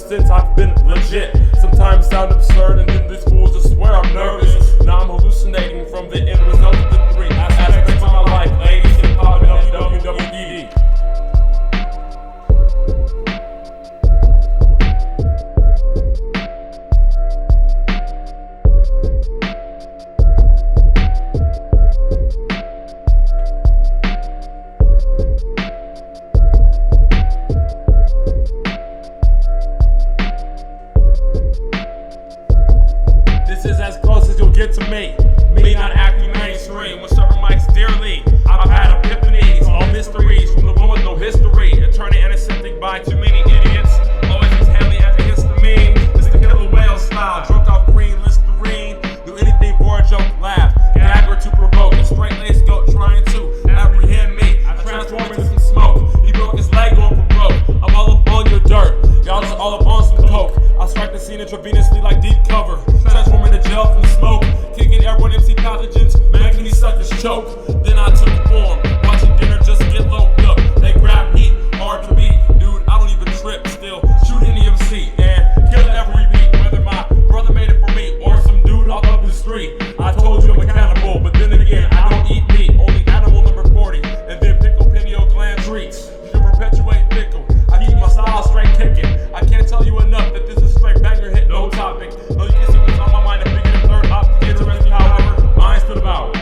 since I've been legit. Sometimes sound absurd and then these fools just swear I'm nervous. Now I'm hallucinating from the end result of the three aspects of my life. Ladies, hip-hop, and WWE. This is as close as you'll get to me not acting mainstream with serving mics dearly. I've had epiphanies, all mysteries from the one with no history, and turning antiseptic by too many idiots. Always exhaling as a histamine. It's the killer whale style, drunk off green Listerine. Do anything for a joke, laugh, gag or to provoke. A straight-laced goat trying to apprehend me. I transform into some smoke. He broke his leg on provoke. I'm all up on your dirt. Y'all just all up on some coke. I strike the scene intravenously like deep cover. Transforming the gel from smoke. Kicking everyone MC pathogens, making these suckers choke. Then I took form, watching dinner just get loped up. They grab heat, hard to beat. Dude, I don't even trip, still shoot any MC and kill every beat. Whether my brother made it for me or some dude off of the street. I told you I'm a cannibal, but then again, I don't eat meat. Only animal number 40, and then pickle pineal gland treats. You can perpetuate pickle. I keep my style straight kicking. I can't tell you enough that this is straight banger hit, no topic. No, you can see what's on my mind and figure the third op. Interesting, however, mine's to the vowel.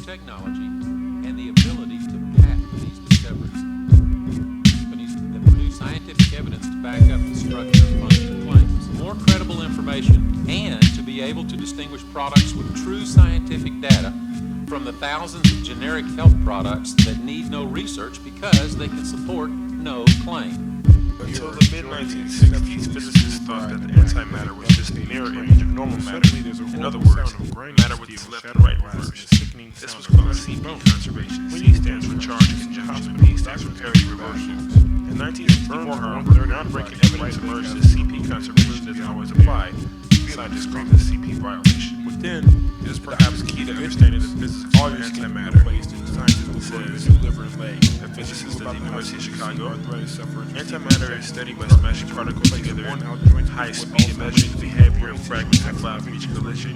Technology and the ability to patent these discoveries. Companies that produce scientific evidence to back up the structure and function of claims. More credible information and to be able to distinguish products with true scientific data from the thousands of generic health products that need no research because they can support no claim. Until the mid-1960s, physicists thought that the antimatter was just a mirror image of normal matter. In other words, matter with its left and right reversed. This was called CP conservation. C stands for charge conjunction, P stands for Perry reversal. In 1964, however, groundbreaking evidence emerged that CP conservation doesn't always apply. Scientists call this CP violation. Within is perhaps key to understanding the physics of antimatter. Says a physicist at the University of Chicago. Antimatter is studied by smashing particles together at high speed and measuring the behavior of fragments that fly from each collision.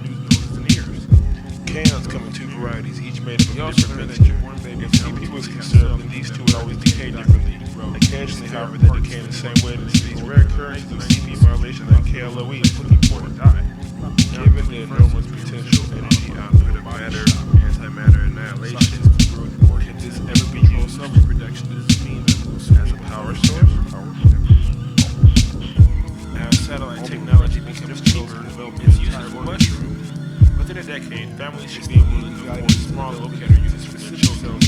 Kaons come in two varieties, each made of a different mixture. If CP was considered, then these two would always decay differently. Occasionally, however, they decay in the same way that these rare occurrences of CP violation that KLOE is looking for to die. Given the enormous potential energy output of matter, antimatter annihilation this ever-controlled self-reproduction is mean as a power source. As satellite technology becomes cheaper, its use will mushroom. Within a decade, families should be able to afford small locator units for their children.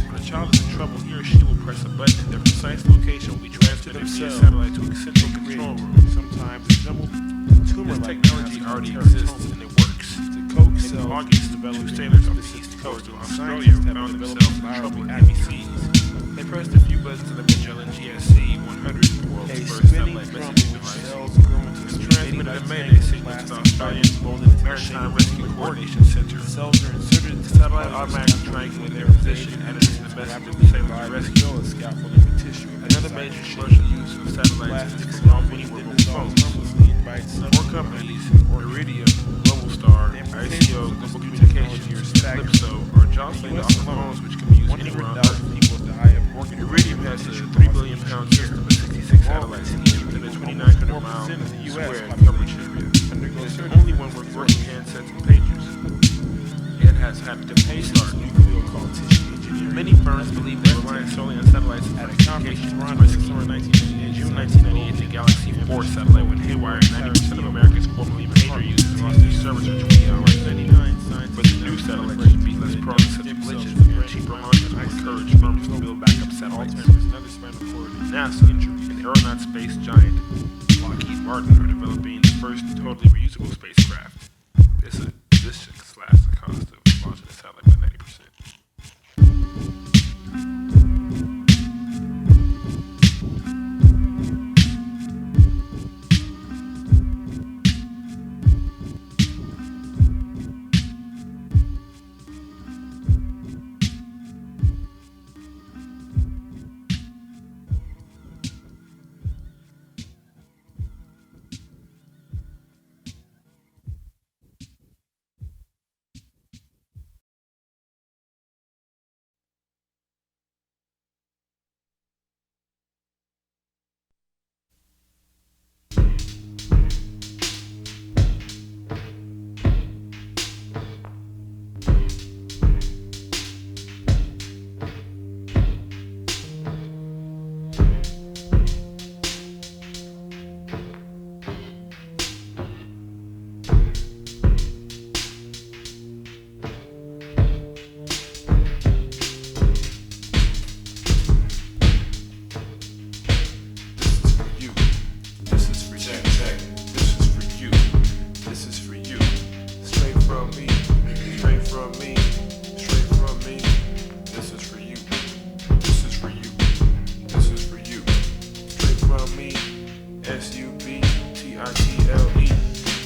When a child is in trouble, he or she will press a button and their precise location will be transmitted via satellite to a central control room. Sometimes a jumbled tumor-like technology already exists and it works. In August, two sailors off the east coast of Australia found themselves in trouble with ABCs. They pressed a few buttons on the Magellan GSC-100, the world's first satellite messaging device. It transmitted a Mayday signal to the Australian Maritime Rescue Coordination Center. The satellite automatically triangulated their position and added to the message of the sailors' rescue. Another major commercial use of satellites is for long anywhere mobile phones. Four companies, Iridium, Globalstar, ICO, Global Communications, and Calypso, are jostling off the phones which can be used anywhere on Earth. Iridium has a 3 billion pound system of 66 satellites each within a 2,900 mile square coverage area. It's the only one with working handsets and pagers. It has had to pay start. Many firms believe that relying solely on satellites at a communication risks. In June 1998, the Galaxy 4 satellite went haywire. 90% of America's formerly pager users lost their service for 20 hours. But the new satellite should be less prone to such glitches, and cheaper launches will encourage firms to build backup satellites. NASA, an aeronaut space giant, Lockheed Martin, are developing the first totally reusable spacecraft. This should slash the cost of launching a satellite by 90%. Subtitle.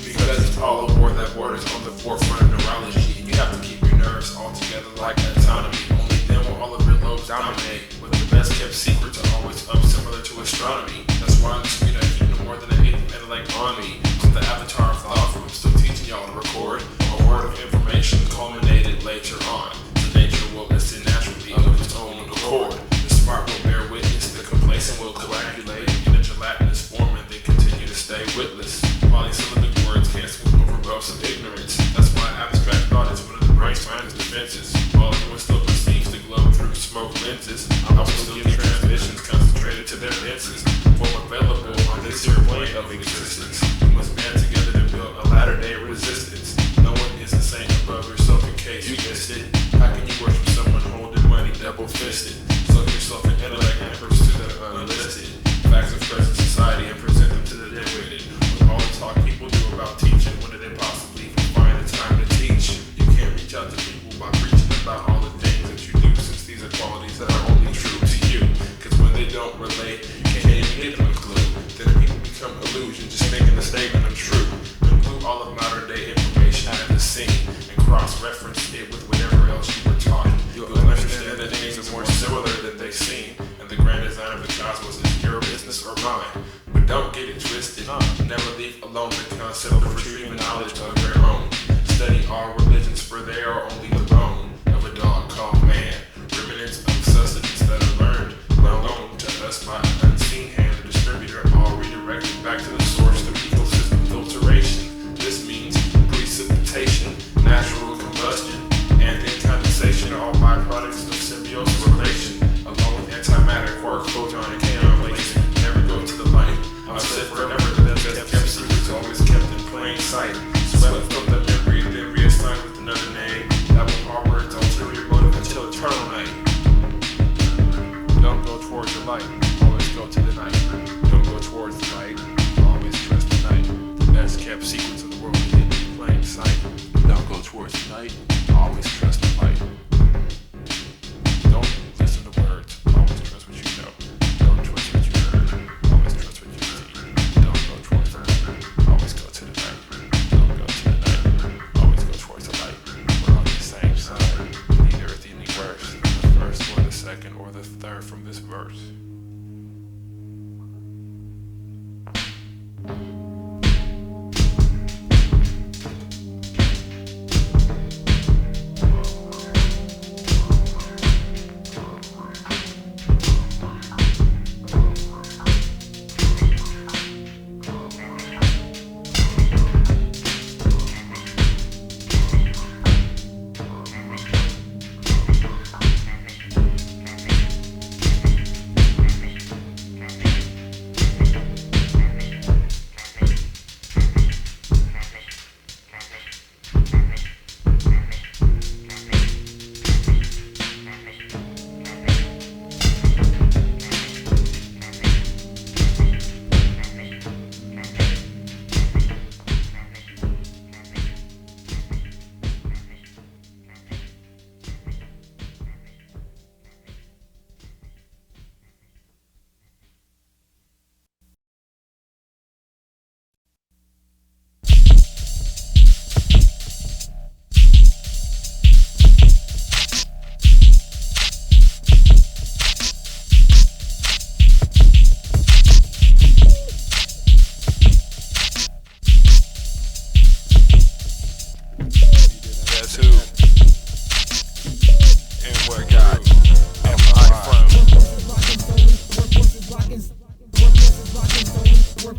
Because it's all a war that borders on the forefront of neurology. You have to keep your nerves all together like autonomy. Only then will all of your lobes dominate. With the best kept secrets are always up, similar to astronomy. That's why I'm sweet, I keep no more than an eighth intellect on me. I'm the avatar of thought from still teaching y'all to record. A word of information culminated later on. The nature will listen naturally of its own accord. The smart will bear witness, the complacent will coagulate in a gelatinous form and they continue to stay witless. Polysyllabic words can't smooth over gulfs of ignorance. That's why abstract thought is one of the brain's finest defenses. While everyone still perceives the globe through smoke lenses, I will still give transmissions concentrated to their lenses. Form available on this here plane of existence. We must band together to build a latter-day resistance. No one is a saint above yourself in case you missed it. How can you worship someone holding money double-fisted? Soak yourself in intellect and pursue the unlisted. Facts of present society and present them to the dim-witted. With all the talk people do about teaching, when did they possibly find the time to teach? You can't reach out to people by preaching about all the things that you do, since these are qualities that are only true to you. Cause when they don't relate, you can't even get them a clue. Then people become illusion, just making the statement untrue. Include all of modern day information at the scene and cross-reference it with whatever else you were taught. You'll understand that things are more similar than they seem, and the grand design of the cosmos is your business or mine. But don't get it twisted. Never leave alone the concept of retrieving knowledge of your own. Study all religions, for they are only the bone of a dog called man. Remnants of sustenance that are learned, known to us by an unseen hand, the distributor, all redirected back to the source through ecosystem filtration. This means precipitation, natural combustion, and then condensation are all byproducts of symbiosis.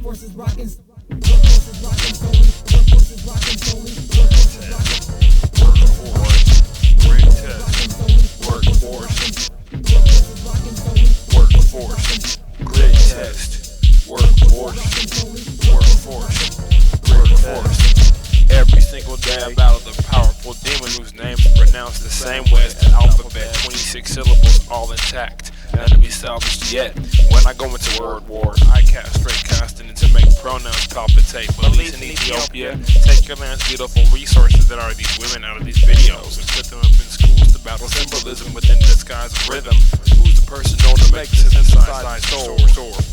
Workforce is rocking. Workforce is rocking solely. Workforce is rocking solely. Workforce is rocking. Grid test. Workforce. Workforce. Grid test. Workforce. Workforce. Workforce. Every single day I battle the powerful demon whose name is pronounced the same way as the alphabet. 26 syllables all intact. None to be salvaged yet. When I go into word war, I castrate consonants and make pronouns palpitate. Police in Ethiopia, take your land's beautiful resources that are these women out of these videos and put them up in schools to battle symbolism within the disguise of rhythm. Who's the person known to make the synthesized soar?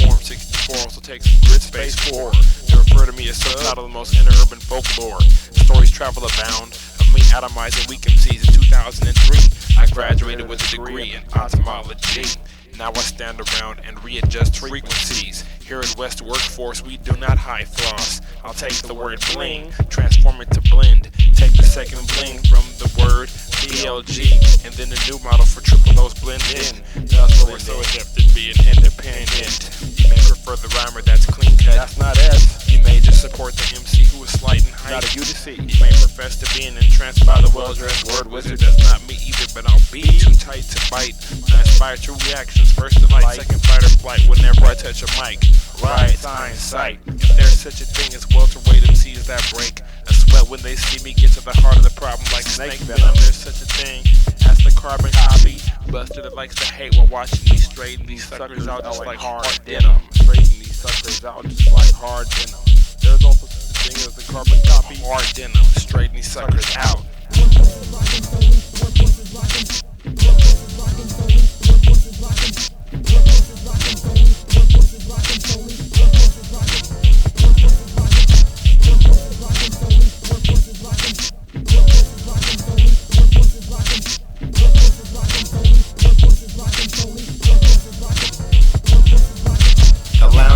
Form 64 also takes grid space 4. They refer to me as Subtitle, the most interurban folklore. Stories travel abound of me atomizing weak MCs in 2003. I graduated with a degree in ophthalmology. Now I stand around and readjust frequencies. Here at West Workforce, we do not hide floss. I'll take the word bling, transform it to blend. Take the second bling from the word BLG, and then the new model for triple O's blend in. That's why we're so adept at being independent. You may prefer the rhymer that's clean cut. That's not S. You may just support the MC who is slight in height. Not a U to C. You may profess to be entranced by the well-dressed word wizard. That's not me either, but I'll be too tight to bite. I inspire true reactions. First delight, second fight or flight. Whenever I touch a mic, right, sign, sight. If there's such a thing as welterweight MCs that break, I sweat when they see me get to the heart of the problem like snake venom. There's such a thing as the carbon copy. Buster that likes to hate while watching me straighten these suckers out just like hard denim. Straighten these suckers out just like hard denim. There's also such a thing as the carbon copy. Hard denim. Straighten these suckers out.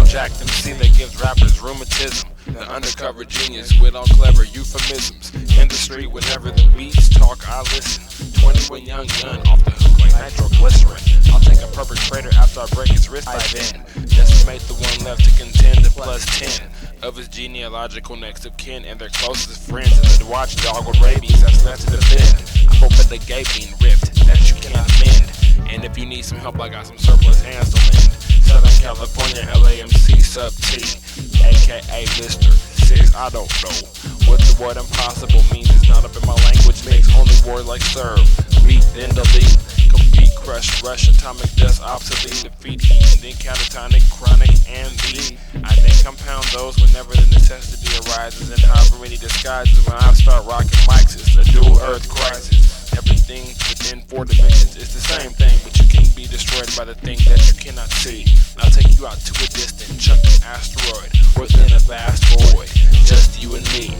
Jacked MC that gives rappers rheumatism. The undercover genius with all clever euphemisms. In the street, whenever the beats talk, I listen. 21 young gun off the hook like nitroglycerin. I'll take a perpetrator after I break his wrist by then. Decimate the one left to contend to plus 10 of his genealogical next of kin and their closest friends. And the watchdog with rabies that's left to defend. I open the gaping rift that you cannot mend. And if you need some help, I got some surplus hands to lend. Southern California, LAMC sub T, aka Mr. 6, I don't know what the word impossible means. It's not up in my language mix, only word like serve, beat, then delete, compete, crush, rush, atomic dust, obsolete, defeat, heat, and then catatonic, chronic, and the I then compound those whenever the necessity arises, and however many disguises. When I start rocking mics, it's a dual earth crisis. Everything within 4 dimensions is the same thing, but you can be destroyed by the thing that you cannot see. I'll take you out to a distant chunk of asteroid within a vast void, just you and me.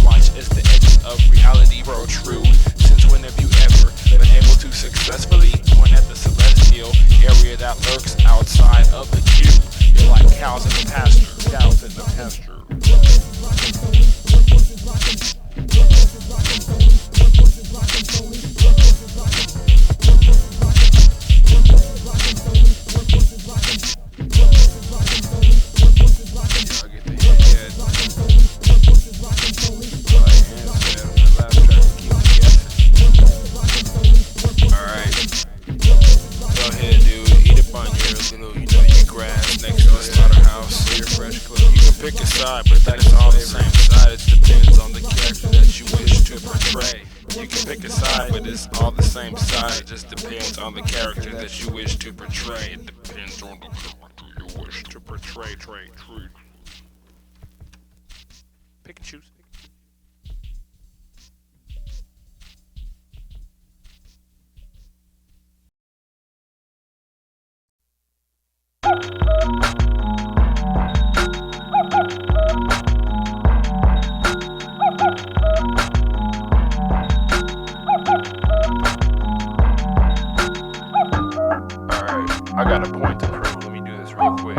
Watch as the edges of reality protrude. Since when have you ever been able to successfully point at the celestial area that lurks outside of the cube? You're like cows in the pasture, cows in the pasture. Pick a side, but that is all the same side. It depends on the character that you wish to portray. You can pick a side, but it's all the same side. It just depends on the character that you wish to portray. It depends on the character you wish to portray. Pick and choose. I got a point to prove. Let me do this real quick.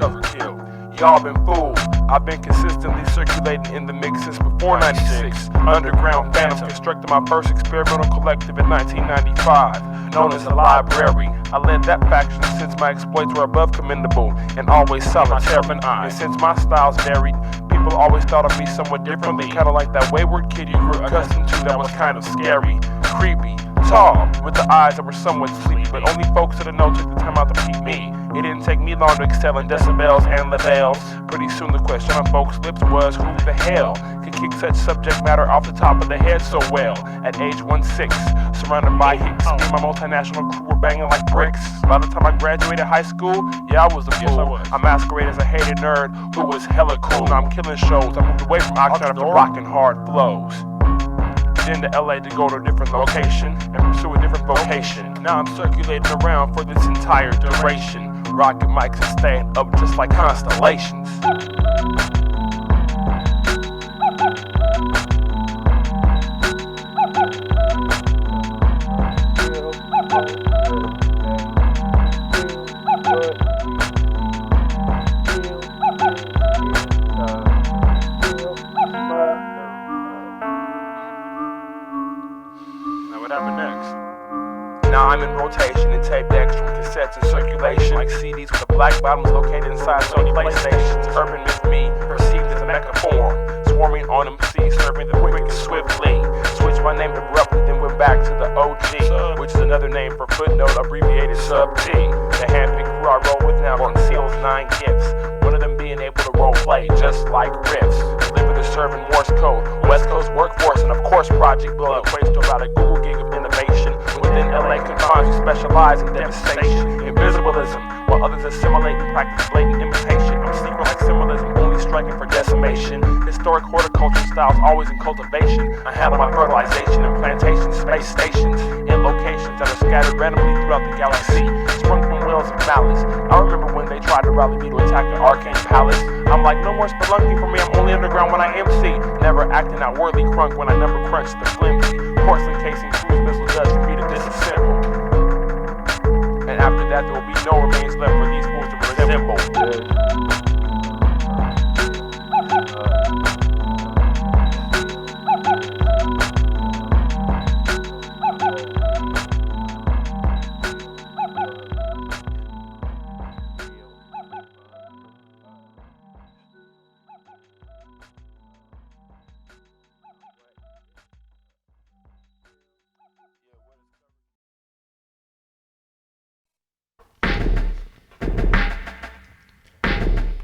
Cover kill. Y'all been fooled. I've been consistently circulating in the mix since before 96. Underground Phantom constructed my first experimental collective in 1995, known as the Library. I led that faction since my exploits were above commendable and always solitary. And since my styles varied, people always thought of me somewhat differently, kinda like that wayward kid you grew accustomed to that was kind of scary, creepy, tall, with the eyes that were somewhat sleepy, but only folks that know took the time out to peep me. It didn't take me long to excel in decibels and labels. Pretty soon the question on folks' lips was, who the hell could kick such subject matter off the top of the head so well? At age 16, surrounded by hicks, me and my multinational crew were banging like bricks. By the time I graduated high school, yeah, I was a fool. I masqueraded as a hated nerd who was hella cool. Now I'm killing shows. I moved away from Oxnard to rocking hard flows. Then to LA to go to a different location and pursue a different vocation. Now I'm circulating around for this entire duration, rocking mics and staying up just like constellations. Now I'm in rotation and tape decks from cassettes in circulation, like CDs with the black bottoms located inside Sony PlayStations. Urban with me, perceived as a mecha form, swarming on MCs, serving them quick and swiftly. Switched my name abruptly, then went back to the OG, which is another name for footnote, abbreviated Sub-T. The handpicked crew I roll with now conceals 9 gifts, one of them being able to role play just like riffs. Deliver the serving Morse code, West Coast workforce, and of course Project Blood equates to about a Google gig of innovation. Within LA confines, we specialize in devastation, invisibilism, while others assimilate and practice blatant imitation. I'm secret like symbolism, only striking for decimation. Historic horticulture styles always in cultivation. I handle my fertilization in plantations, space stations, in locations that are scattered randomly throughout the galaxy, sprung from wheels and malice. I remember when they tried to rally me to attack the Arcane Palace. I'm like, no more spelunking for me, I'm only underground when I MC. Never acting outwardly crunk when I number crunch the flimsy. Porcelain casing cruise missile does for me to disassemble. And after that, there will be no remains left for these fools to resemble.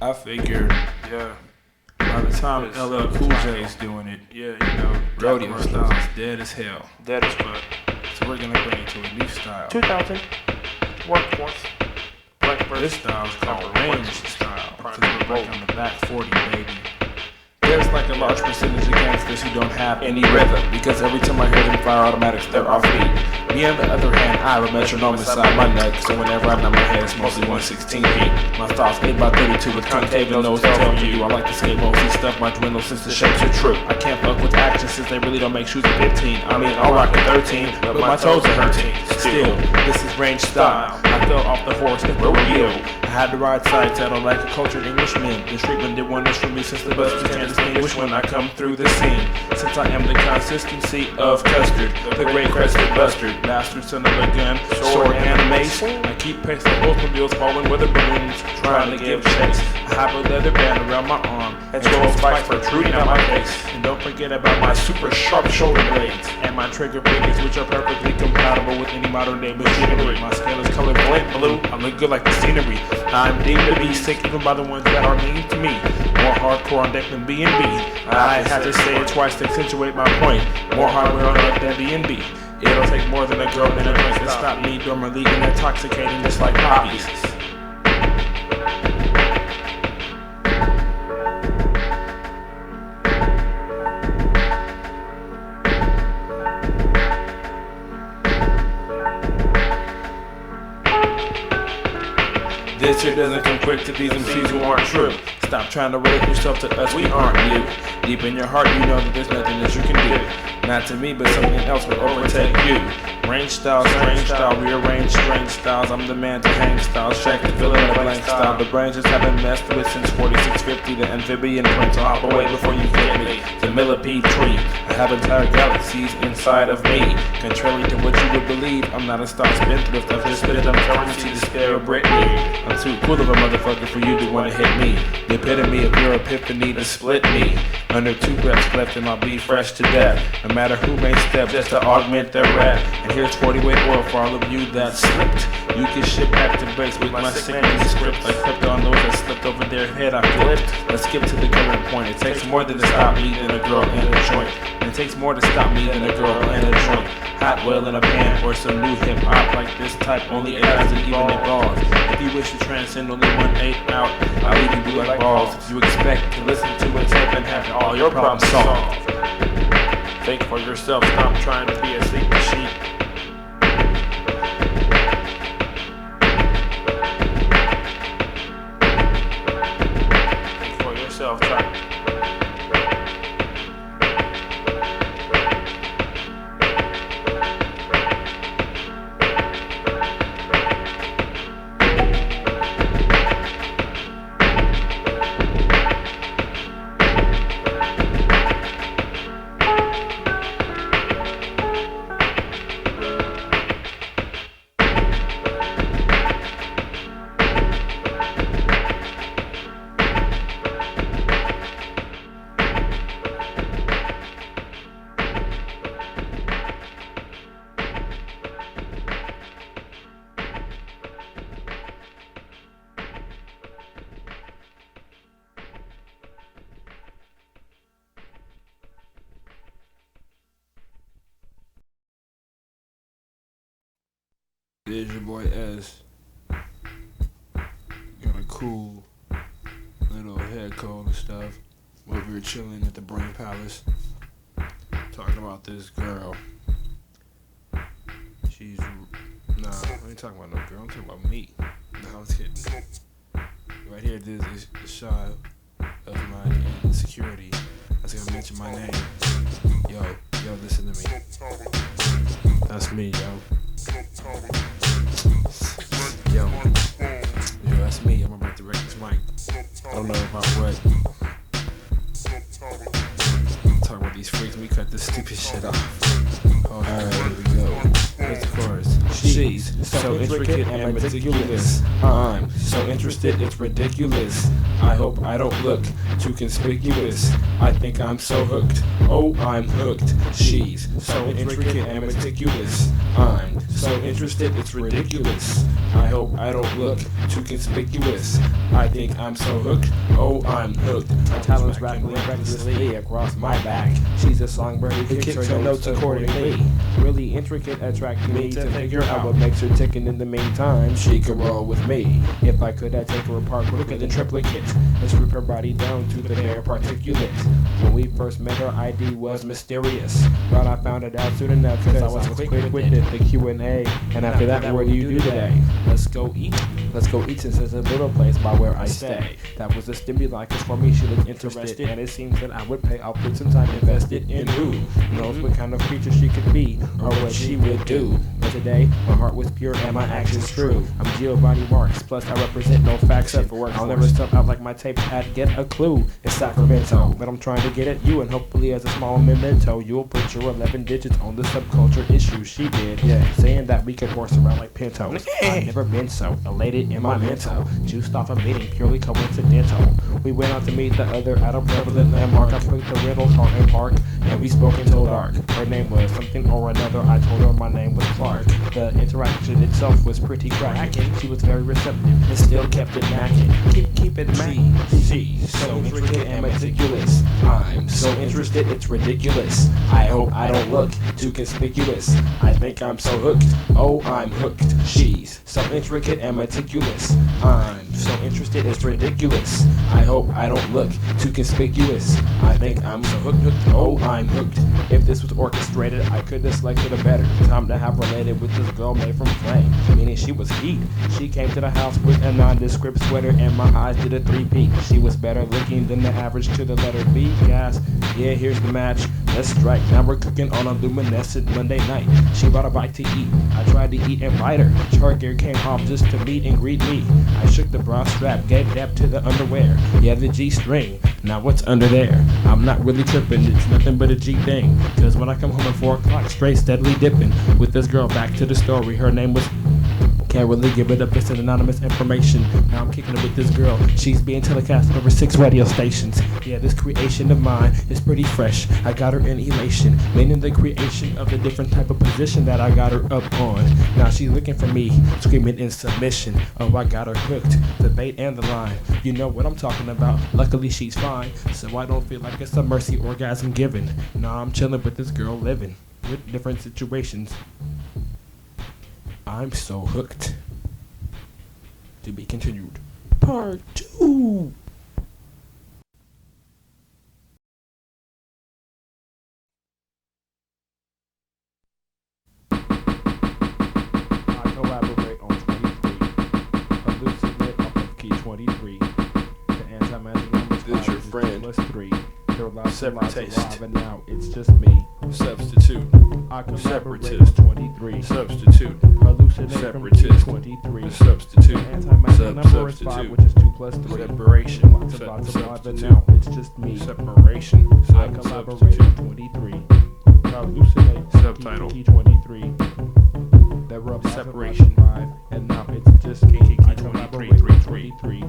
I figured, Yeah, by the time Yes. LL Cool J is doing it, yeah, you know, rodeo style is dead as hell. that is fuck. So we're gonna bring it to a new style. 2000 workforce. This style is called range style, because we're back on the back 40, baby. There's like a large percentage of gangsters who don't have any rhythm, because every time I hear them fire automatics, they're off beat. Me on the other hand, I have a metronome inside my neck, so whenever I nod my head, it's mostly 116 beat. My style's 8x32 with concave nose to tell you. I like to skate mostly stuff my dwindle since the shapes are true. I can't fuck with action since they really don't make shoes at 15. I mean, I'll rock at 13, but my toes are hurting. Still, this is range style. I fell off the horse at rodeo. I had to ride side saddle like a cultured Englishman. This treatment did wonders for me since the buzzers can't distinguish when I come through the scene. Since I am the consistency of custard, the great crested bustard, bastard son of a gun, sword and a mace. I keep pace like Oldsmobiles falling with the balloons, trying to give chase. I have a leather band around my arm, and 12 spikes protruding out my face. And don't forget about my super sharp shoulder blades, and my trigger fingers, which are perfectly compatible with any modern day machinery. My scale is colored flint blue, I look good like the scenery. I'm deemed to be sick even by the ones that are mean to me. More hardcore on deck than B&B. I had to say it twice to accentuate my point. More hardware on deck than B&B. It'll take more than a girl and a drink to stop me dormantly and intoxicating just like poppies. This shit doesn't come quick to these MCs who aren't true. Stop trying to relate yourself to us, we aren't you. Deep in your heart you know that there's nothing that you can do. Not to me, but something else will overtake you. Range style, strange style, rearrange strange styles. I'm the man to hang styles, check the filling of blank styles. Freestyle, the brains just haven't messed with since 4650. The amphibian prince, I'll hop away before you get me. The millipede tree, I have entire galaxies inside of me. Contrary to what you would believe, I'm not a stock spendthrift. I've just spit on currency to spare Britney. I'm too cool of a motherfucker for you to wanna hit me. The epitome of your epiphany to split me. Under 2 breaths left and I'll be fresh to death. No matter who may step just to augment their rap. And here's 40-weight oil for all of you that slipped. You can ship back to base with my sick manuscript. I clipped on those that slipped over their head, I flipped. Let's skip to the current point. It takes more than to stop me than a girl in a joint. And it takes more to stop me than a girl in a joint. Hot well in a pan or some new hip hop like this type, only it hasn't even evolved. If you wish to transcend only 1/8 out, I'll leave you blue like balls. If you expect to listen to a tape and have all your problems solved, think for yourself, stop trying to be a sleeping sheep. Think for yourself, try. There's your boy S. Got a cool little head cold and stuff. While we were chilling at the Brain Palace, talking about this girl. She's I ain't talking about no girl. I'm talking about me. No, I was kidding. Right here, this is a shot of my insecurity. I was gonna mention my name. Yo, listen to me. That's me, yo. Yo, that's me. I'm about to wreck this mic. I don't know about what. Talk about these freaks. We cut this stupid shit off. Alright, here we go. Here's the chorus. She's so intricate and meticulous. I'm so interested, it's ridiculous. I hope I don't look too conspicuous. I think I'm so hooked. Oh, I'm hooked. She's so intricate and meticulous. I'm so interested, it's ridiculous. I hope I don't look too conspicuous. I think I'm so hooked. Oh, I'm hooked. My talents rattling recklessly across my back. She's a songbird who kicks her notes accordingly. Really intricate, attracting me to figure out what makes her ticking. In the meantime, she could roll with me. If I could, I'd take her apart quicker than triplicate and strip her body down to the bare particulate. When we first met, her ID was mysterious, but I found it out soon enough because I was quick with it, the Q&A. And after that, what do you do today? Let's go eat. Let's go eat since there's a little place by where I stay. That was a stimuli, cause for me she looked interested, and it seems that I would pay. I'll put some time invested in who knows what kind of creature she could be or what she would do. But today, my heart was pure and my actions true. I'm Giovanni Marks, plus I represent no facts up for work. I'll never step out like my tapes I'd get a clue. It's Sacramento, but I'm trying to get at you, and hopefully as a small memento, you'll put your 11 digits on the subculture issue. She did, yeah, saying that we could horse around like pintos. I've never been so elated in my mental, juiced off a meeting purely coincidental. We went out to meet the other at a prevalent landmark. I put the rental car in park, and we spoke until dark. Her name was something or another. I told her my name was Clark. The interaction itself was pretty cracking. She was very receptive and still kept it macking. Keep it macking. She's so intricate and meticulous. I'm so interested, it's ridiculous. I hope I don't look too conspicuous. I think I'm so hooked. Oh, I'm hooked. She's so intricate and meticulous. I'm so interested, it's ridiculous. I hope I don't look too conspicuous. I think I'm so hooked. Oh, I'm hooked. If this was orchestrated, I could have selected a better time to have related with this girl made from flame. Meaning she was heat. She came to the house with a nondescript sweater, and my eyes guys did a 3P. She was better looking than the average to the letter B. Guys, yeah, here's the match. Let's strike. Now we're cooking on a luminescent Monday night. She brought a bite to eat. I tried to eat and bite her. Her gear came off just to meet and greet me. I shook the bra strap, gave dap to the underwear. Yeah, the G-string. Now what's under there? I'm not really tripping. It's nothing but a G thing. Cause when I come home at 4 o'clock, straight steadily dipping with this girl back to the story. Her name was... Can't really give it up, it's an anonymous information. Now I'm kicking it with this girl. She's being telecasted over 6 radio stations. Yeah, this creation of mine is pretty fresh. I got her in elation, meaning the creation of the different type of position that I got her up on. Now she's looking for me, screaming in submission. Oh, I got her hooked, the bait and the line. You know what I'm talking about. Luckily she's fine, so I don't feel like it's a mercy orgasm given. Now I'm chilling with this girl living with different situations. I'm so hooked. To be continued. Part 2. I collaborate on 23. Hallucinate off of key 23. The anti-magic number This your friend. plus 3. They're alive, Separate taste. alive, and now it's just me. Substitute. I collaborate Separatist. on 23. Substitute. Hallucinate from key Separatist. 23. Substitute. Anti-magic number is 5, Substitute. which is 2 plus 3. Separation. Lots of alive, and Substitute. now it's just me. Separation. I collaborate on 23. Hallucinate. Subtitle. Key 23. That rub Separation. 5, and now it's just me. Key I 23, collaborate on 23.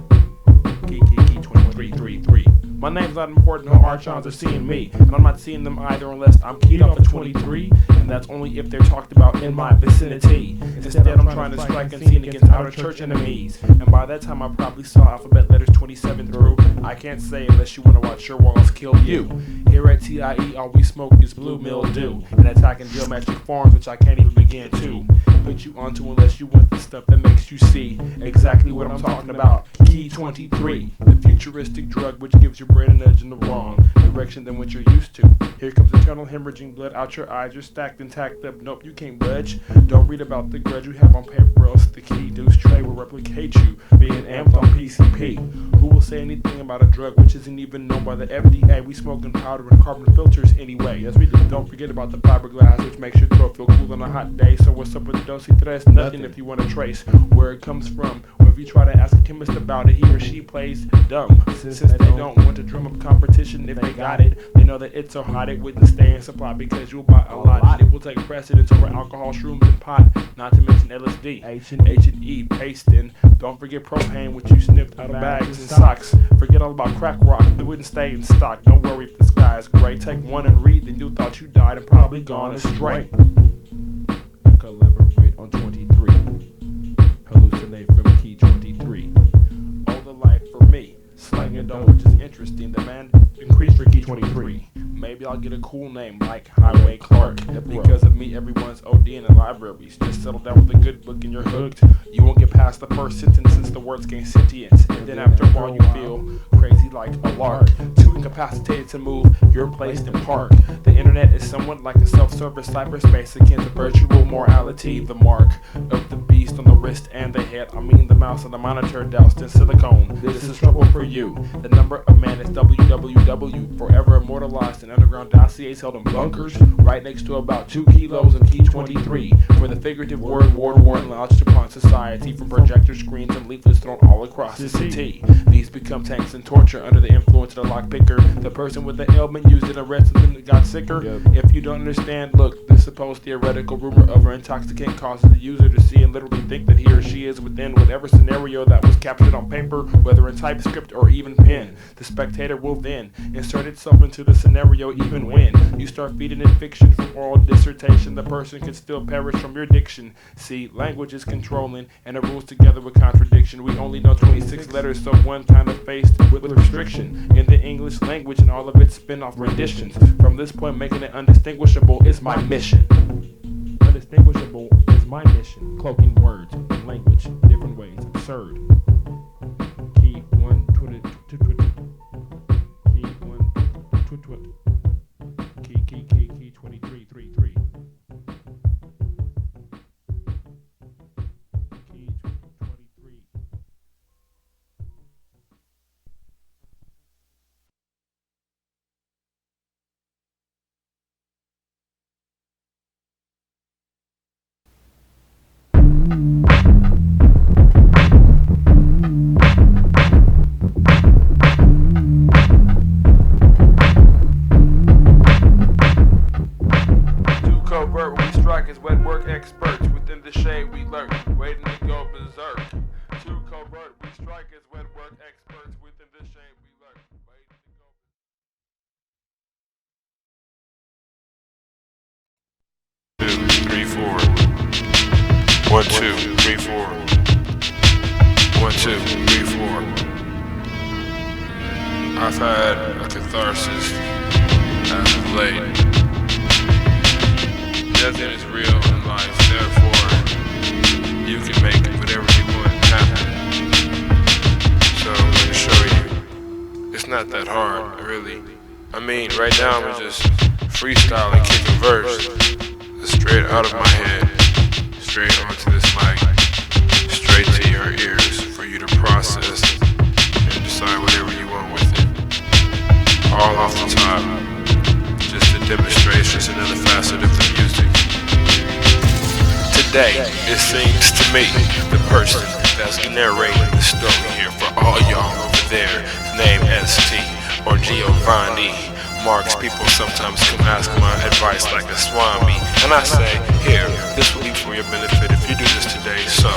Key 23. My name's not important, no archons are seeing me. And I'm not seeing them either unless I'm keyed off of 23. And that's only if they're talked about in my vicinity. Instead, I'm trying to strike unseen against outer church enemies. And by that time, I probably saw alphabet letters 27 through. I can't say unless you want to watch your walls kill you. Here at TIE, all we smoke is blue mildew. And attacking geometric forms, which I can't even begin to put you onto unless you want the stuff that makes you see exactly what I'm talking about. Key 23, the futuristic drug which gives your brain a nudge in the wrong direction than what you're used to. Here comes eternal hemorrhaging blood out your eyes. You're stacked and tacked up. Nope, you can't budge. Don't read about the grudge you have on paper, or else the key deuce tray will replicate you being amped on PCP. Who will say anything about a drug which isn't even known by the FDA? We smoking powder and carbon filters anyway. Yes, we do. Don't forget about the fiberglass, which makes your throat feel cool on a hot day. So what's up with the dosey tres? Nothing if you want to trace where it comes from. Or if you try to ask a chemist about it, he or she plays dumb. Since they don't want to drum up competition, if they got it, they know that it's so hot it wouldn't stay in supply because you'll buy a lot. And it will take precedence over alcohol, shrooms, and pot. Not to mention LSD, H&E, paste, and don't forget propane, which you snipped out of bags and socks. Forget all about crack rock, it wouldn't stay in stock. Don't worry if the sky is gray. Take one and read, then you thought you died and probably gone astray. Collaborate on 23. Hallucinate from key 23. All the life for me. Slang and don't, which is interesting. The man increased for key 23. Maybe I'll get a cool name like Highway Clark. Because of me, everyone's ODing in libraries. Just settle down with a good book and you're hooked. You won't get past the first sentence since the words gain sentience. And then after a while you feel crazy like a lark. Too incapacitated to move, you're placed in park. The internet is somewhat like a self-service cyberspace akin to virtual morality. The mark of the beast on the wrist and the head. I mean the mouse on the monitor doused in silicone. This is trouble for you. The number of man is WWW. Forever immortalized in underground dossiers held in bunkers. Right next to about 2 kilos of key 23. For the figurative word war enlarged upon society. From projector screens and leaflets thrown all across the city. These become tanks and torture under the influence of the lockpicker. The person with the ailment used it, arrested and that got sicker. If you don't understand, look, this supposed theoretical rumor of an intoxicant causes the user to see and literally think that he or she is within whatever scenario that was captured on paper, whether in typescript or even pen. The spectator will then insert itself into the scenario even when you start feeding it fiction from oral dissertation. The person can still perish from your diction. See, language is controlling and it rules together with contradiction. We only know 26 letters, so one kind of faced with restriction in the English language and all of its spin-off renditions. From this point, making it undistinguishable is my mission. Undistinguishable is my mission. Cloaking words and language different ways. Absurd. Key 1 Twitter. Key 1 Twitter. Key 2333. Key 23. But experts within this shape, we lurk, waiting to go. 2, 3, 4. 1, 2, 3, 4. 1, 2, 3, 4. I've had a catharsis as of late. Nothing is real in life, therefore you can make whatever you want happen. So I'm going to show you. It's not that hard, really. I mean, right now I'm just freestyling, kicking verse. Straight out of my head, straight onto this mic, straight to your ears for you to process and decide whatever you want with it. All off the top, just a demonstration, just another facet of the music. Today, it seems to me, the person that's narrating the story here for all y'all over there, name ST or Giovanni. Marks, people sometimes come ask my advice like a swami, and I say, here, this will be for your benefit if you do this today. So,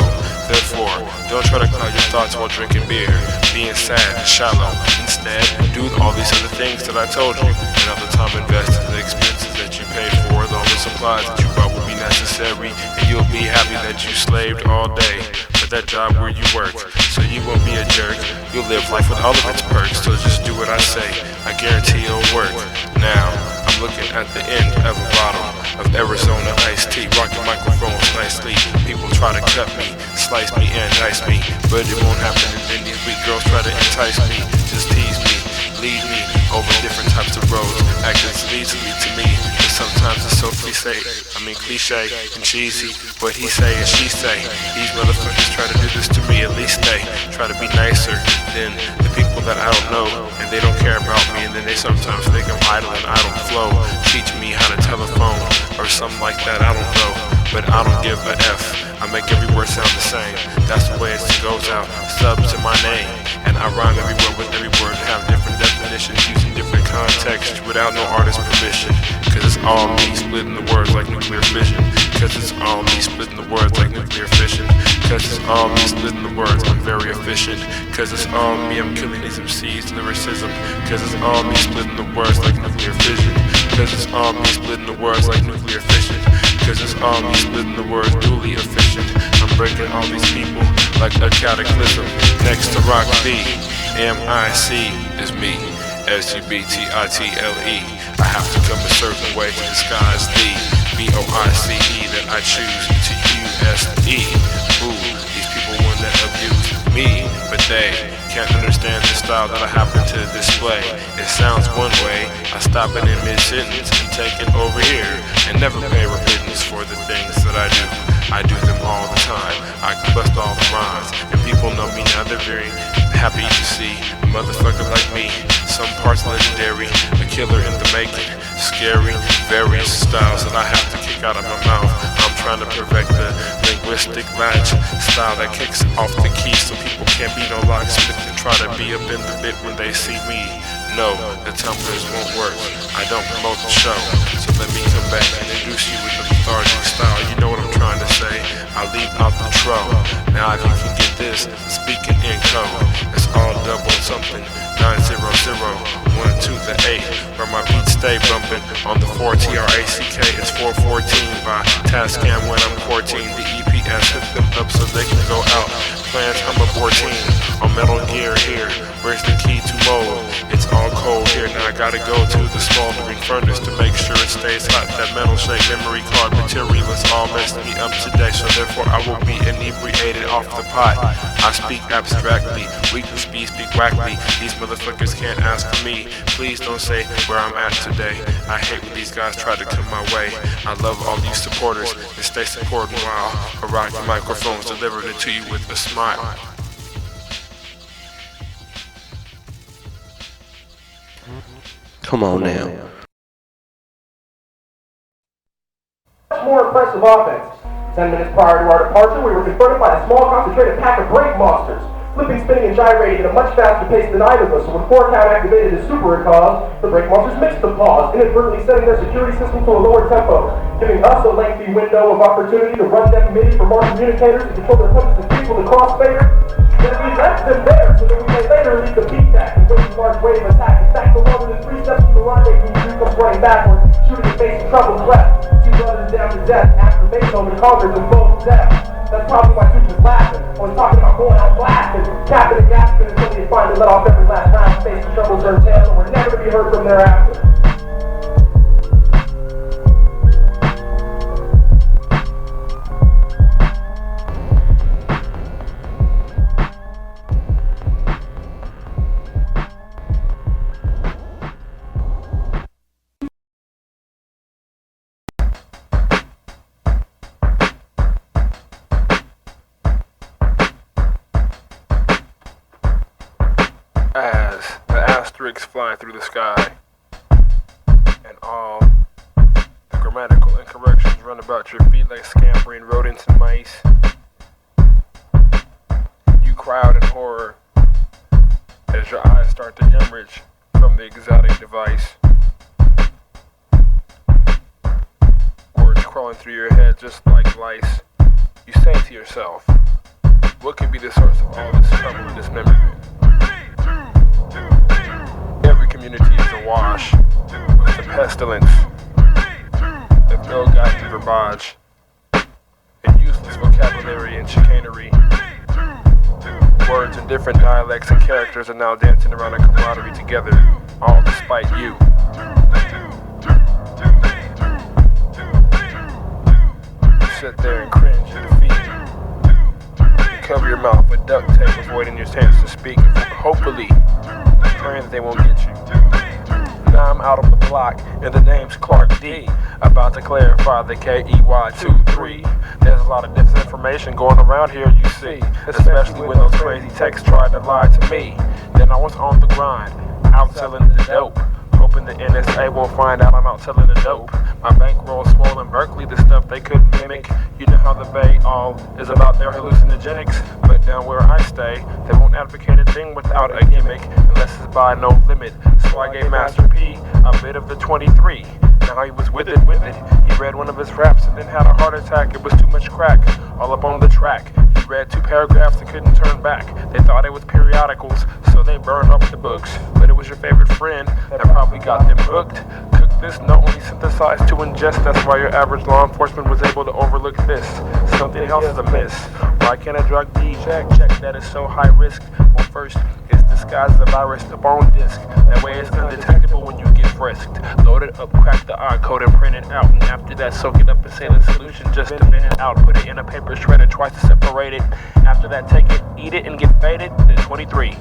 therefore, don't try to cloud your thoughts while drinking beer, being sad and shallow. Instead, do all these other things that I told you, and all the time invested, the expenses that you paid for, all the supplies that you bought will be necessary, and you'll be happy that you slaved all day for that job where you work. So you won't be a jerk, you'll live life with all of its perks. So just do what I say, I guarantee it'll work. Now, I'm looking at the end of a bottle of Arizona iced tea, rocking microphones nicely. People try to cut me, slice me and dice me, but it won't happen. And then these weak girls try to entice me, just tease me, lead me over different types of roads, acting easily to me. But sometimes it's so cliche and cheesy. What he say and she say. These motherfuckers try to do this to me, at least they try to be nicer than the people that I don't know, and they don't care about me, and then they sometimes think I'm idle and I don't flow. Teach me how to telephone or something like that, I don't know, but I don't give a F. I make every word sound the same, that's the way it goes out. Sub to my name, and I rhyme every word with every word, have different definitions, using different contexts without no artist permission. Cause it's all me splitting the words like nuclear fission. Cause it's all me splitting the words like nuclear fission. Cause it's all me splitting the words, I'm very efficient. Cause it's all me, I'm killing these MCs, lyricism. Cause it's all me splitting the words like nuclear fission. Cause it's all me splitting the words like nuclear fission. Cause it's all me splitting the words duly efficient. I'm breaking all these people like a cataclysm. Next to Rock B, MIC is me, SUBTITLE. I have to come a certain way to disguise the BOICE that I choose to USE. Ooh, these people want to abuse me, but they can't understand the style that I happen to display. It sounds one way, I stop it in mid-sentence and take it over here, and never pay repentance for the things that I do. I do them all the time, I can bust all the rhymes, and people know me now, they're very happy to see a motherfucker like me. Some parts legendary, a killer in the making, scary, various styles that I have to kick out of my mouth. I'm trying to perfect the linguistic latch style that kicks off the key so people can't be no locksmith and try to be up in the bit when they see me. No, the tumblers won't work, I don't promote the show. So let me come back and introduce you with the lethargic style. You know what I'm trying to say, I leave out the tro. Now if you can get this, speaking in code, it's all double something, 900, 1 to the 8, where my beats stay bumping. On the 4 TRACK, it's 414 by Tascam when I'm 14. The EPS hit them up so they can go out. Plans, I'm a 14 on Metal Gear here. Where's the key to mold? It's all cold here. Now I gotta go to the smoldering furnace to make sure it stays hot. That metal shaped memory card material is all messed me up today, so therefore I will be inebriated off the pot. I speak abstractly, weakly speak wackly. These motherfuckers can't ask for me. Please don't say where I'm at today. I hate when these guys try to come my way. I love all these supporters and stay supporting while I rock the microphones, delivering it to you with a smile. Come on now. Much more impressive offense. 10 minutes prior to our departure, we were confronted by a small concentrated pack of brake monsters, flipping, spinning, and gyrating at a much faster pace than either of us. So when 4-count activated his super cause, the brake monsters mixed the pause, inadvertently setting their security system to a lower tempo, giving us a lengthy window of opportunity to run them mid for more communicators to control their punches and feet with a crossfader. Then we left them there so that we may later lead the beat back and wage a large wave attack. In fact, no longer than 3 steps from the rendezvous, Duke comes running backward, shooting and facing trouble left. 2 brothers down to death after Beethoven conquers them both to death. That's probably why Duke was laughing when talking about going out blasting, capping and gasping until he had finally let off every last round, facing trouble turned tail, and were never to be heard from thereafter. As the asterisks fly through the sky, and all the grammatical incorrections run about your feet like scampering rodents and mice, you cry out in horror as your eyes start to hemorrhage from the exotic device. Words crawling through your head just like lice. You say to yourself, what could be the source of all this trouble and dismemberment? Every community is awash with the pestilence, the ill-gotten verbiage, and useless vocabulary and chicanery. Words in different dialects and characters are now dancing around a camaraderie together, all despite you. You sit there and cringe in defeat. You cover your mouth with duct tape, avoiding your chance to speak, hopefully praying that they won't get you. Now I'm out on the block, and the name's Clark D. About to clarify the KEY23. There's a lot of disinformation going around here, you see, especially when those crazy texts tried to lie to me. Then I was on the grind, out selling the dope, hoping the NSA won't find out I'm out selling the dope. My bankroll swollen Berkeley, the stuff they couldn't mimic. You know how the Bay all is about their hallucinogenics, but down where I stay, they won't advocate a thing without a gimmick, unless it's by no limit. So I gave Master P a bit of the 23. Now he was with it. He read one of his raps and then had a heart attack. It was too much crack, all up on the track. He read 2 paragraphs and couldn't turn back. They thought it was periodicals, so they burned up the books. But it was your favorite friend that probably got them hooked. Cooked this, not only synthesized to ingest. That's why your average law enforcement was able to overlook this. Something else is amiss. Why can't a drug D check that is so high risk? Well, first, it's disguised as a virus up on disk. That way it's undetectable when you get frisked. Load it up, crack the R code and print it out. And after that, soak it up in saline solution just to bin it out. Put it in a paper shredder twice to separate it. After that, take it, eat it, and get faded. Then 23.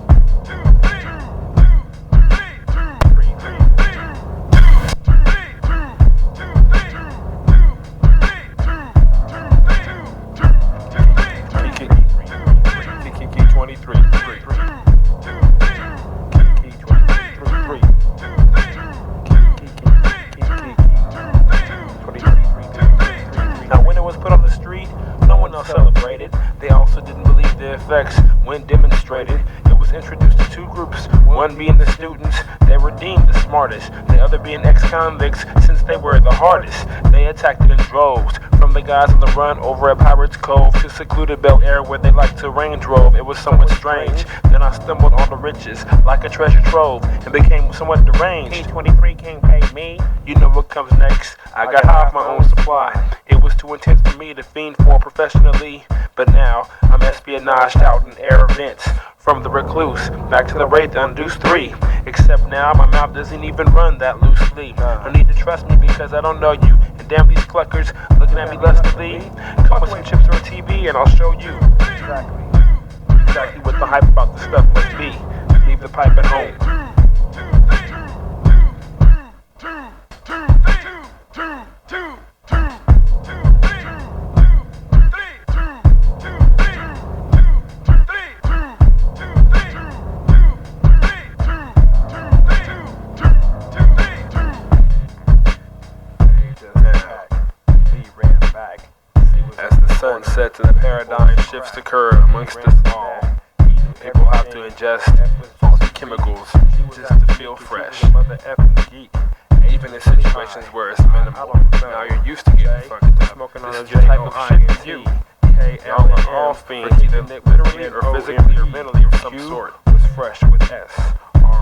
When demonstrated, it was introduced to 2 groups, one being the students, they were deemed the smartest, the other being ex-convicts, since they were the hardest. They attacked it in droves, from the guys on the run over at Pirates Cove to secluded Bel Air where they liked to range rove. It was somewhat strange, then I stumbled on the riches, like a treasure trove, and became somewhat deranged. K23 can't pay me, you know what comes next. I got half my own supply. It was too intense for me to fiend for professionally, but now I'm espionaged out in air events. From the recluse, back to the rate to Undeuce 3. Except now my mouth doesn't even run that loosely. No need to trust me because I don't know you. And damn these cluckers looking at me lustily. Come with some chips or a TV and I'll show you exactly what the hype about this stuff must be. Leave the pipe at home. Sunset and the paradigm shifts occur amongst us all. People have to ingest faulty chemicals just to feel fresh. Even in situations where it's minimal. Now you're used to getting fucked up. This is the type of shit to you. Y'all are all fiends, either literally or physically or mentally of some sort. Was fresh with S.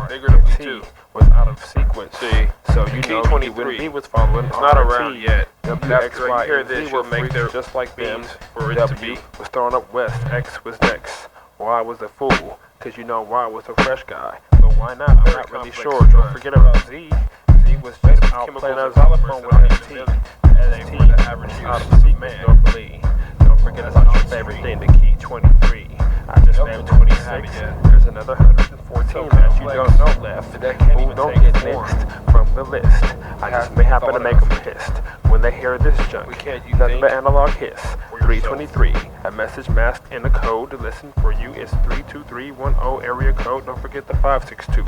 Bigger than T was out of sequence. See, so you know T23 he was following. It's not around yet. X, Y, hear this will make their just like them. For it to be was throwing up west. X was next. Y was a fool, cause you know Y was a fresh guy. But why not? I'm not really sure. Don't forget about Z. Z was just out playing a xylophone with an T. As T the average out of C man. Don't forget about your favorite thing, the key 23. I just named 26. There's another 114 that you don't know left. Who don't get next from the list. I just may happen to make them pissed when they hear this junk. Nothing but analog hiss. 323. A message masked in a code to listen for you is 32310 area code. Don't forget the 562.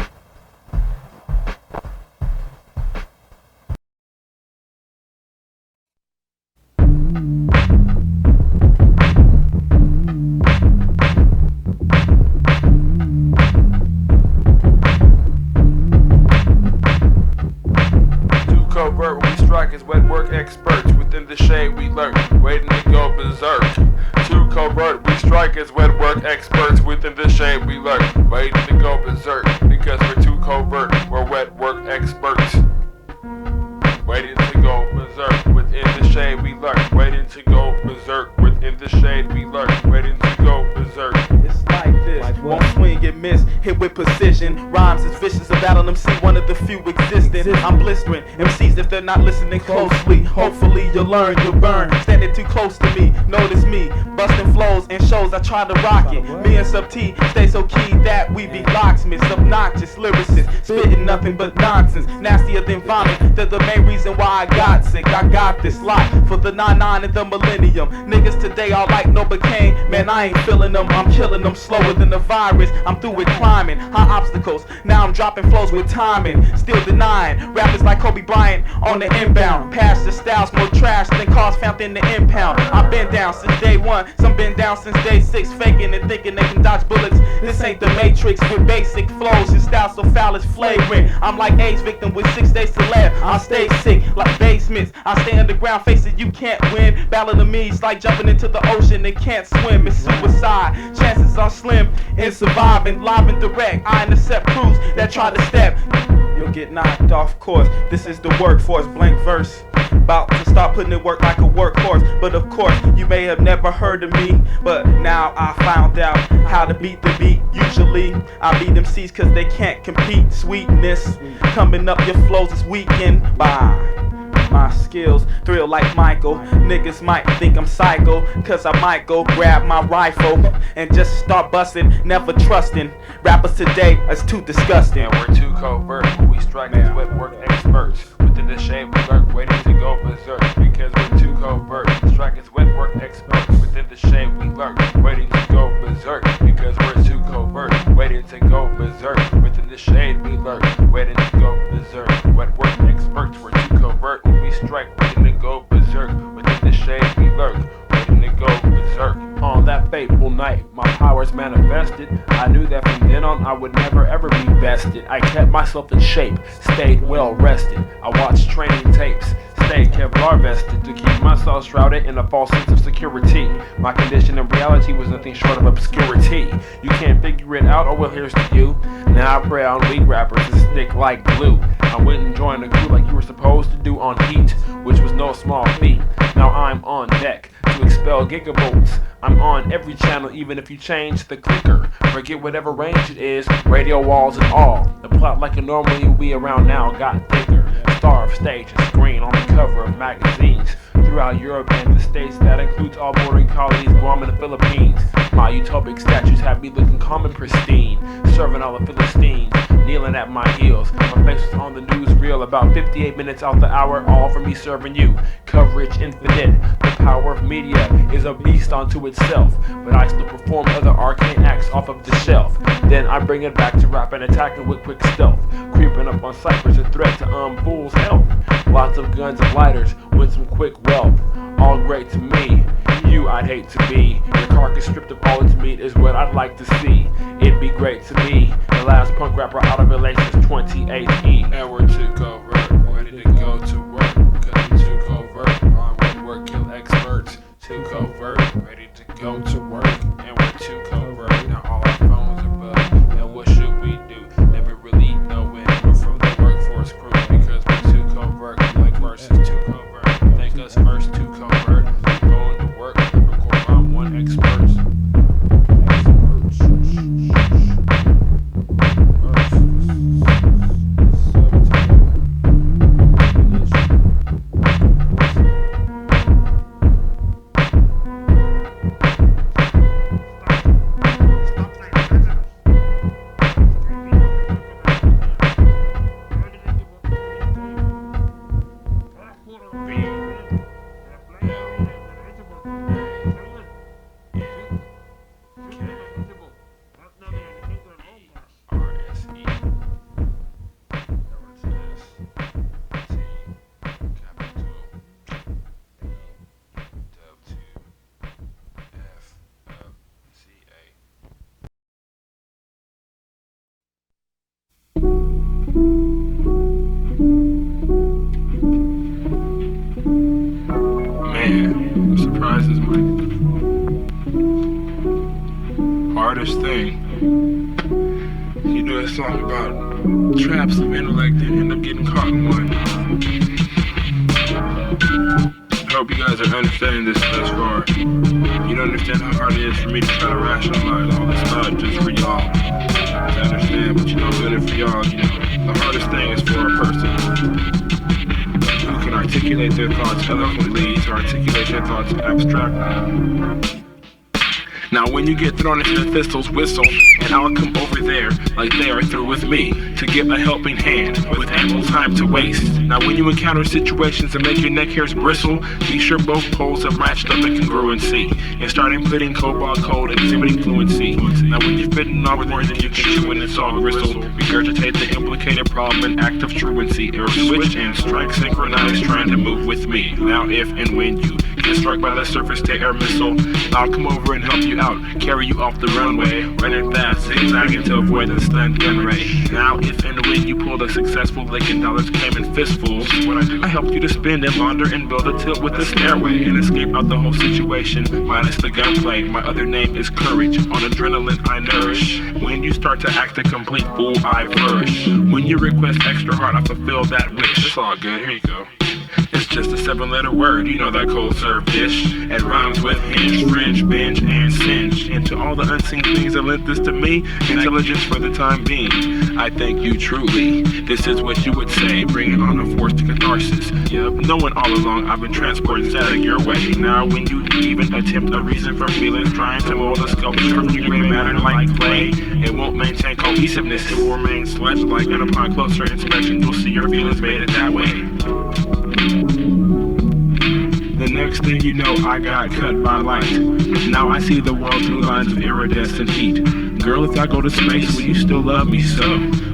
Covert, we strike as wet work experts. Within the shade we lurk, waiting to go berserk. Too covert, we strike as wet work experts. Within the shade we lurk, waiting to go berserk. Because we're too covert, we're wet work experts. Waiting to go berserk. Within the shade we lurk, waiting to go berserk. Within the shade we lurk, waiting to go berserk. It's like this, won't swing, get missed, hit with precision. Rhymes is vicious, a battle MC, one of the few existing. I'm blistering MCs if they're not listening closely. Hopefully you'll learn, you'll burn. Standing too close to me, notice me. Busting flows in shows, I try to rock it. Me and Sub T stay so key that we be locksmiths. Obnoxious lyricists, spitting nothing but nonsense. Nastier than vomit, they're the main reason why I got sick. I got this lot for the 99 and the millennium. Niggas today all like Novocaine, man I ain't feeling them. I'm killing them slower than the virus. I'm through with climbing, high obstacles. Now I'm dropping flows with timing. Still denying rappers like Kobe Bryant on the inbound. Past the styles more trash than cars found in the impound. I've been down since day one, some been down since day 6. Faking and thinking they can dodge bullets. This ain't the Matrix with basic flows. Your style so foul it's flagrant. I'm like AIDS victim with 6 days to live. I stay sick like basements. I stay underground, face it, you can't win. Battle of me, it's like jumping into the ocean and can't swim. It's suicide, chances are slim in surviving. Live and direct, I intercept crews that try to step. You'll get knocked off course. This is the workforce, blank verse. About to start putting in work like a workhorse. But of course, you may have never heard of me. But now I found out how to beat the beat. Usually, I beat MCs cause they can't compete. Sweetness, coming up your flows this weekend. Bye. My skills thrill like Michael. Niggas might think I'm psycho, cause I might go grab my rifle and just start busting, never trusting. Rappers today is too disgusting. And we're too covert, but we strike as wet work experts. Within the shade we lurk, waiting to go berserk. Because we're too covert, strike as wet work experts. Within the shade we lurk, waiting to go berserk. Because we're too covert, waiting to go berserk. Within the shade we lurk, waiting to go berserk. Wet work experts, we're too covert. We strike, waiting to go berserk. Within the shade we lurk, waiting to go berserk. On that fateful night, my powers manifested. I knew that from then on I would never ever be bested. I kept myself in shape, stayed well rested. I watched training tapes, stayed Kevlar vested to keep myself shrouded in a false sense of security. My condition in reality was nothing short of obscurity. You can't figure it out, oh well here's to you. Now I pray on weak rappers to stick like glue. I went and joined a crew like you were supposed to do on Heat, which was no small feat. Now I'm on deck to expel gigavolts. I'm on every channel even if you change the clicker. Forget whatever range it is, radio walls and all. The plot like it normally would be around now got thicker. Star of stage and screen on the cover of magazines throughout Europe and the States. That includes all bordering colonies, Guam and the Philippines. My utopic statues have me looking calm and pristine, serving all the Philistines, kneeling at my heels. My face was on the news reel about 58 minutes out the hour, all for me serving you. Coverage infinite, the power of media is a beast unto itself, but I still perform other arcane acts off of the shelf. Then I bring it back to rap and attacking with quick stealth, creeping up on ciphers a threat to fools' health. Lots of guns and lighters with some quick wealth, all great to me. You I'd hate to be. Your carcass stripped of all its meat is what I'd like to see. It'd be great to be the last punk rapper out of Relations 28E. And we're too covert, ready to go to work. Cause we're too covert, on wet work, kill experts. Too covert, ready to hardest thing. You do a song about traps of intellect and end up getting caught in one. I hope you guys are understanding this thus far. You don't understand how hard it is for me to try to rationalize all this stuff just for y'all to understand, but you know, good for y'all, you know, the hardest thing is for a person who can articulate their thoughts eloquently to articulate their thoughts abstractly. Now when you get thrown into the thistles, whistle, and I'll come over there like they are through with me to give a helping hand with ample time to waste. Now when you encounter situations that make your neck hairs bristle, be sure both poles have matched up in congruency and start inputting cobalt code, exhibiting fluency. Now when you're fitting off words that you can chew when it's all gristle, regurgitate the implicated problem and act of truancy, or switch and strike synchronized trying to move with me. Now if and when you get struck by the surface to air missile, I'll come over and help you out, carry you off the runway, running fast, zigzagging to avoid the stunned gun ray. Now if and when you pull a successful licking dollars claiming fistfuls, what I do, I help you to spin and launder and build a tilt with the stairway and escape out the whole situation, minus the gunplay. My other name is courage, on adrenaline I nourish. When you start to act a complete fool, I flourish. When you request extra hard, I fulfill that wish. It's all good, here you go. It's just a 7-letter word, you know that cold serve dish. It rhymes with hinge, fringe, binge, and singe. And to all the unseen things that lent this to me, intelligence for the time being, I thank you truly. This is what you would say, bringing on a forced catharsis. Yep, knowing all along I've been transporting static your way. Now when you even attempt a reason for feelings, trying to mold a sculpture from your gray matter like clay, it won't maintain cohesiveness, it will remain sludge-like, and upon closer inspection you'll see your feelings made it that way. The next thing you know, I got cut by light. Now I see the world through lines of iridescent heat. Girl, if I go to space, will you still love me so?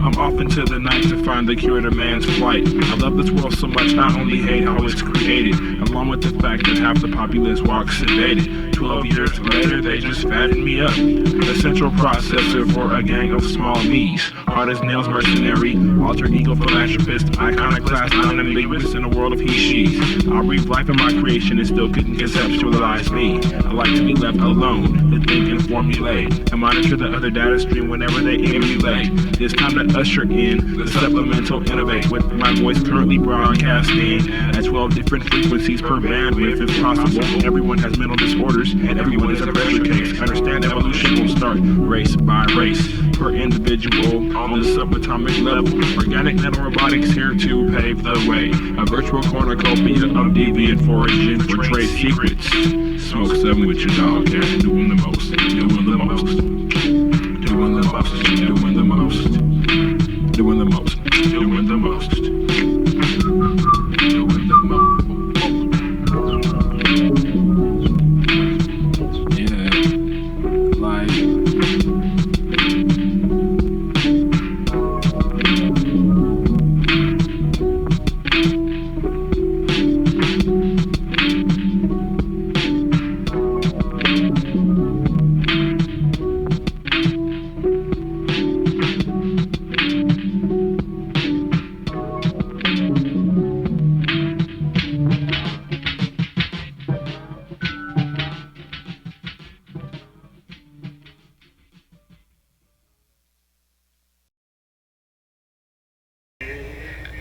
I'm off into the night to find the cure to man's plight. I love this world so much, I only hate how it's created, along with the fact that half the populace walks sedated. 12 years later, they just fattened me up. The central processor for a gang of small me's. Hard as nails mercenary, alter ego philanthropist, iconoclast, non-ambiguous in a world of he-she's. I'll breathe life in my creation and still couldn't conceptualize me. I like to be left alone, to think and formulate, and monitor the other data stream whenever they emulate. It's time to usher in the supplemental innovate, with my voice currently broadcasting at 12 different frequencies per bandwidth if possible. Everyone has mental disorders and everyone is a pressure case. Understand evolution will start race by race, per individual on the subatomic level. Organic nanorobotics here to pave the way. A virtual cornucopia of deviant foraging for trade secrets. Smoke some with your dog, they're doing the most, doing the most, doing the most, doing the most, doing the most, doing the most, doing the most. Yeah, like.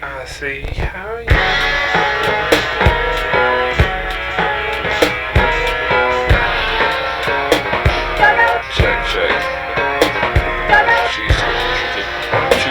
I see how you check. She's so interested. 1, 2.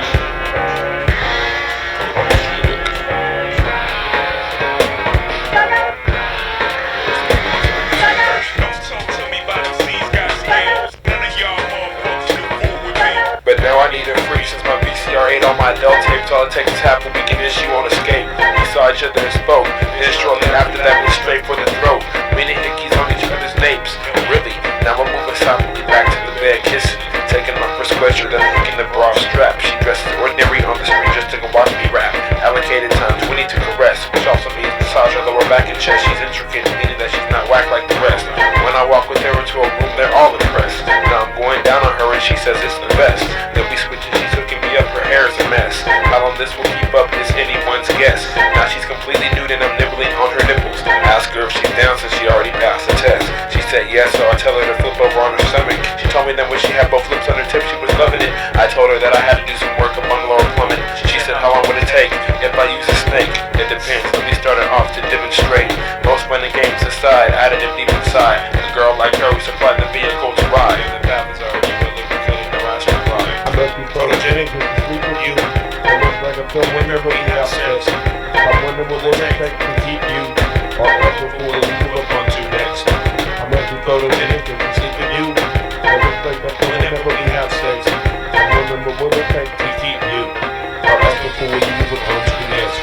But now I need a free since my VCR ain't on my Dell tapes. All it takes is half a weekend and she won't escape. We saw each other and spoke, then shortly after that we straight for the throat. Many hickeys on each other's napes. Really, now we're moving silently back to the bed, kissing, taking my first sweatshirt and hooking the bra strap. She dresses ordinary on the street just to go watch me rap. Allocated time 20 to caress, which also means massage her lower back and chest. She's intricate, meaning that she's not whack like the rest. When I walk with her into a room, they're all impressed. Now I'm going down on her and she says it's the best. Then we switch and she's hooking me up, her hair is a mess. How long this will keep up is anyone's guess. Now she's completely nude and I'm nibbling on her nipples. Ask her if she's down since she already passed the test. She's said yes, so I tell her to flip over on her stomach. She told me that when she had both lips on her tip, she was loving it. I told her that I had to do some work up on lower plumbing. She said, how long would it take if I use a snake? It depends. Let me start it off to demonstrate. Most fun and games aside, I had it deep inside. A girl like her who supplied the vehicle to ride. The path is already well lubricated, no I should ride. I must be photogenic with the sleep with you. I look like a film whenever we have sex. I wonder what will it take to keep you or up before we move up onto next. I must be photogenic with the sleep with you. I look like a film whenever we have sex. I wonder what will it take to keep you or up before we move up onto next.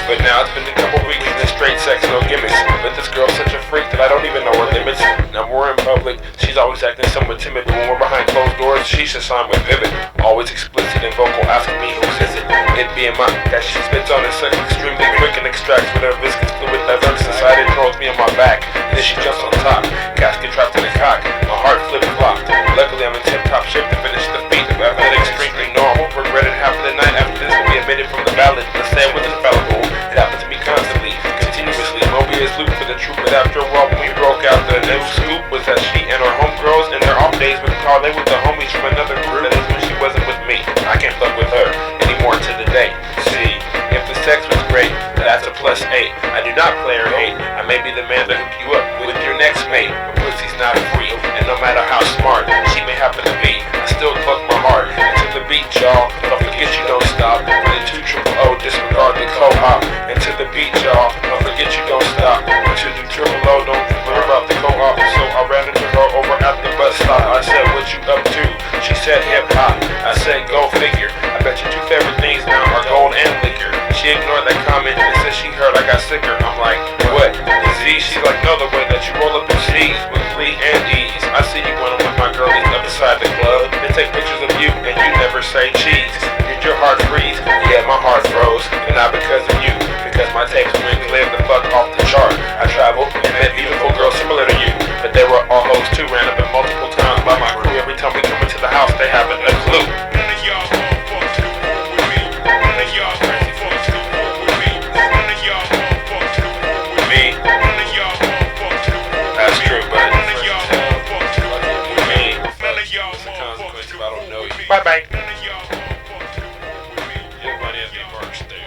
But now it's been a couple weeks and straight sex, no gimmicks. But this girl's such a freak that I don't even know her limits. Now we're in public, she's always acting somewhat timid. But when we're behind closed doors, she's a sign with pivot. Always explicit and vocal, asking me whose is it. It being mine, that she spits on is extremely quick and extracts whatever viscous fluid diverts inside it, throws me on my back. Then she jumps on top, casket trapped in a cock. My heart flip-flopped. Luckily I'm in tip-top shape to finish the feat of athletics extremely normal. Regretted half of the night after this will be omitted from the ballot. Let's say it was infallible. It happened to me constantly, continuously. Mobius loop for the truth, but after a while when we broke out, the new scoop was that she and her homegirls in their off days would parlay with the homies from another group. That is when she wasn't with me. I can't fuck with her anymore to the day. See, if the sex was great, that's a +8. I do not play or hate. I may be the man to hook you up with your next mate, but pussy's not free. And no matter how smart she may happen to be, I still cluck my heart into the beat, y'all. Don't forget you don't stop. For the 2 disregard the co-op. Into the beat, y'all. Don't forget you don't stop. Until you triple O, don't worry about the co-op. So I ran into her over at the bus stop. I said, what you up to? She said hip hop. I said, go figure. I bet your 2 favorite things now are gold and liquor. She ignored that comment and said she heard I got sicker. I'm like, what? Z? She's like, no, the way that you roll up the C's with glee and ease. I see you when I'm with my girlies up beside the club. They take pictures of you and you never say cheese. Did your heart freeze? Yeah, my heart froze. And not because of you, because my tapes went clear the fuck off the chart. I traveled and met beautiful girls similar to you, but they were all hoes too. Ran up in multiple times by my crew. Every time we come into the house, they haven't a clue. None of y'all motherfuckers do roll with me. None of y'all motherfuckers do roll with me. None of y'all motherfuckers do roll with me. None of y'all motherfuckers do roll with me. That's true, but None of y'all motherfuckers do roll with me. None of y'all motherfuckers do roll with me. Bye-bye. None of y'all motherfuckers do roll with me. Everybody has their marks there.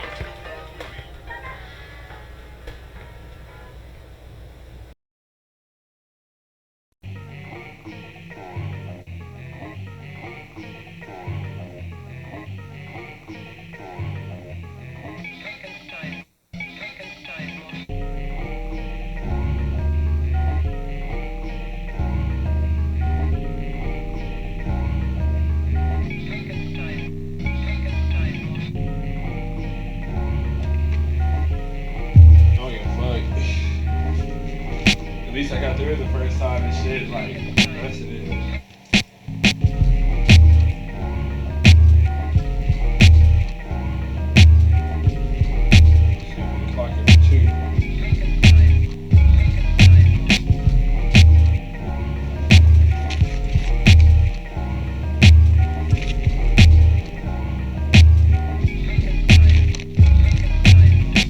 At least I got through it the first time and shit, like, rushing it. Clock at 2.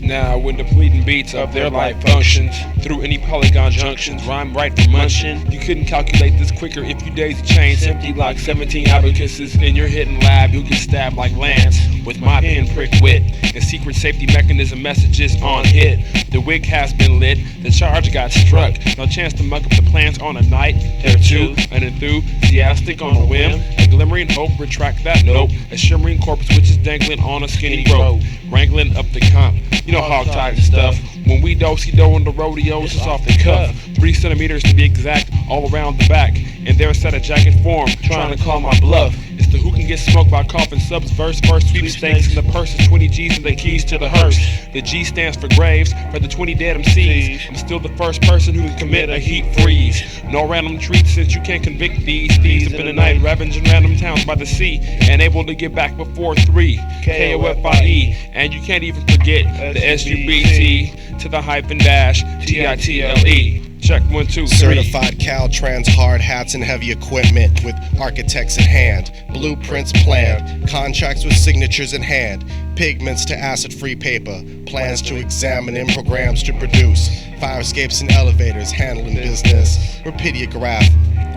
Now, when depleting beats of their life functions through any polygon junctions, rhyme right for munching. You couldn't calculate this quicker if you daisy chains empty like 17 abacuses in your hidden lab. You'll get stabbed like Lance with my pinprick wit and secret safety mechanism messages on hit. The wig has been lit, the charge got struck. No chance to muck up the plans on a night. There too, an enthusiastic on a whim. A glimmering hope, retract that note. A shimmering corpse which is dangling on a skinny rope. Wrangling up the comp. You know hog-tied stuff. When we do-si-do on the rodeos, it's off the cuff. 3 centimeters to be exact, all around the back. And they're set a jacket form, trying to call my bluff. It's the who can get smoked by coughing subs, verse, first sweepstakes. And the purse is 20 G's and the keys to the hearse. The G stands for graves, for the 20 dead MCs. I'm still the first person who can commit a heat freeze. No random treats since you can't convict these thieves. Up in the night, ravaging random towns by the sea. And able to get back before 3, Kofie. And you can't even forget the SUBT to the hyphen dash TITLE. Check 1, 2, 3. Certified Caltrans hard hats and heavy equipment with architects in hand, blueprints planned, contracts with signatures in hand, pigments to acid-free paper, plans to examine and programs to produce. Fire escapes and elevators, handling business. Repediograph.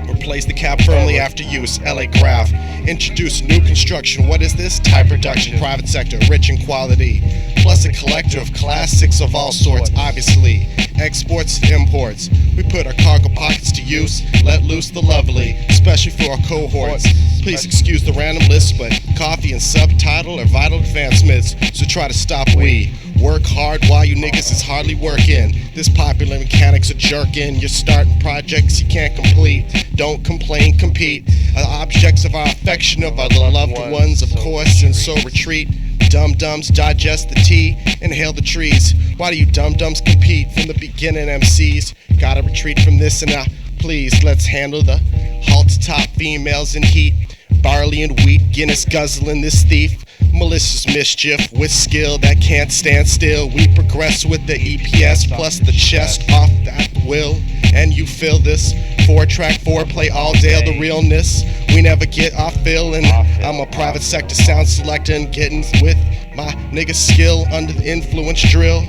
Replace the cap firmly after use. LA graph. Introduce new construction. What is this? Type production. Private sector, rich in quality. Plus a collector of classics of all sorts, obviously. Exports and imports. We put our cargo pockets to use. Let loose the lovely, especially for our cohorts. Please excuse the random list, but Kofie and Subtitle are vital advancements. So try to stop we. Work hard while you niggas is hardly working. This popular mechanics are jerking. You're starting projects you can't complete. Don't complain, compete. Objects of our affection of our loved ones, of course, and so retreat. Dum-dums digest the tea, inhale the trees. Why do you dum-dums compete from the beginning, MCs? Gotta retreat from this and please, let's handle the halt-top females in heat. Barley and wheat, Guinness guzzling this thief. Malicious mischief with skill that can't stand still. We progress with the EPS plus the chest off that will. And you feel this 4-track foreplay all day, the realness. We never get off feeling. I'm a private sector sound selector and getting with my nigga skill under the influence drill.